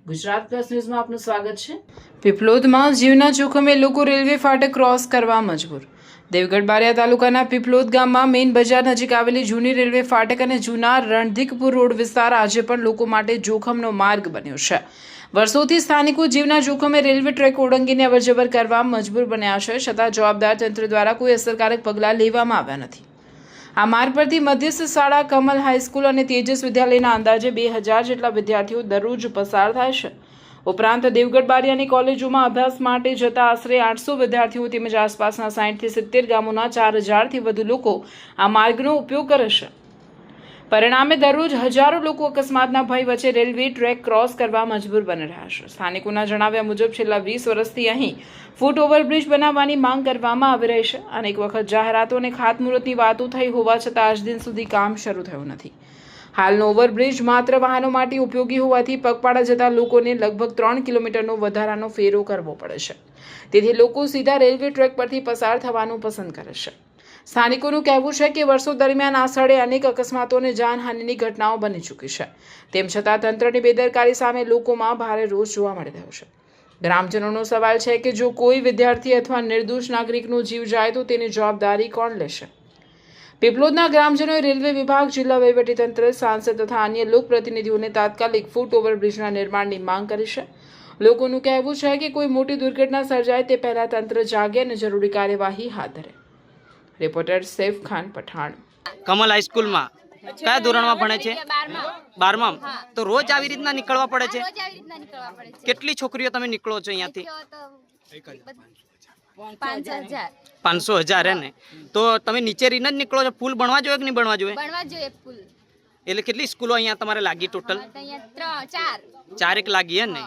Gujarat plus ન્યૂઝમાં આપનું સ્વાગત છે। પીપલોદમાં જીવના જોખમે લોકો રેલવે ફાટક ક્રોસ કરવા મજબૂર। દેવગઢ બારિયા તાલુકાના પીપલોદ ગામમાં મેઇન બજાર નજીક આવેલી જૂની રેલવે ફાટક અને જૂના રણધીકપુર રોડ વિસ્તાર આજે પણ લોકો માટે જોખમનો માર્ગ બન્યો છે। વર્ષોથી સ્થાનિકો જીવના જોખમે રેલવે ટ્રેક ઓળંગીને અવરજવર કરવા મજબૂર બન્યા છે, છતાં જવાબદાર તંત્ર દ્વારા કોઈ અસરકારક પગલાં લેવામાં આવ્યા નથી। આ માર્ગ પરથી મધ્યસ્થ શાળા, કમલ હાઈસ્કૂલ અને તેજસ વિદ્યાલયના અંદાજે 2000 જેટલા વિદ્યાર્થીઓ દરરોજ પસાર થાય છે। ઉપરાંત દેવગઢ બારિયાની કોલેજોમાં અભ્યાસ માટે જતા આશરે 800 વિદ્યાર્થીઓ તેમજ આસપાસના 60 થી 70 ગામોના 4000 થી વધુ લોકો આ માર્ગનો ઉપયોગ કરે છે। પરિણામે દરરોજ હજારો લોકો અકસ્માતના ભય વચ્ચે રેલવે ટ્રેક ક્રોસ કરવા મજબૂર બની રહ્યા છે। સ્થાનિકોના જણાવ્યા મુજબ છેલ્લા 20 વર્ષથી અહીં ફૂટ ઓવરબ્રિજ બનાવવાની માંગ કરવામાં આવી રહી છે। અનેક વખત જાહેરાતો અને ખાતમુહૂર્તની વાતો થઈ હોવા છતાં આજ દિન સુધી કામ શરૂ થયું નથી। હાલનો ઓવરબ્રિજ માત્ર વાહનો માટે ઉપયોગી હોવાથી પગપાળા જતા લોકોને લગભગ 3 કિલોમીટરનો વધારાનો ફેરો કરવો પડે છે, તેથી લોકો સીધા રેલવે ટ્રેક પરથી પસાર થવાનું પસંદ કરે છે। સ્થાનિકોનું કહેવું છે કે વર્ષો દરમિયાન આ સ્થળે અનેક અકસ્માતો અને જાનહાનિની ઘટનાઓ બની ચૂકી છે, તેમ છતાં તંત્રની બેદરકારી સામે લોકોમાં ભારે રોષ જોવા મળી રહ્યો છે। ગ્રામજનોનો સવાલ છે કે જો કોઈ વિદ્યાર્થી અથવા નિર્દોષ નાગરિકનો જીવ જાય તો તેની જવાબદારી કોણ લેશે? પીપલોદના ગ્રામજનોએ રેલવે વિભાગ, જિલ્લા વહીવટીતંત્ર, સાંસદ તથા અન્ય લોકપ્રતિનિધિઓને તાત્કાલિક ફૂટ ઓવરબ્રિજના નિર્માણની માંગ કરી છે। લોકોનું કહેવું છે કે કોઈ મોટી દુર્ઘટના સર્જાય તે પહેલા તંત્ર જાગે અને જરૂરી કાર્યવાહી હાથ ધરે। રિપોર્ટર સૈફ ખાન પઠાણ। કમલ હાઈસ્કૂલ માં કયા ધોરણમાં ભણે છે? 12માં। તો રોજ આવી રીતના નીકળવા પડે છે? કેટલી છોકરીઓ તમે નીકળો છો અહીંયાથી? 500,000 ને? તો તમે નીચે રીને જ નીકળો છો? પુલ બનવા જોઈએ કે નહીં બનવા જોઈએ? બનવા જોઈએ પુલ। એટલે કેટલી સ્કૂલો અહીંયા તમારે લાગી ટોટલ? 4 4 એક લાગી હે ને?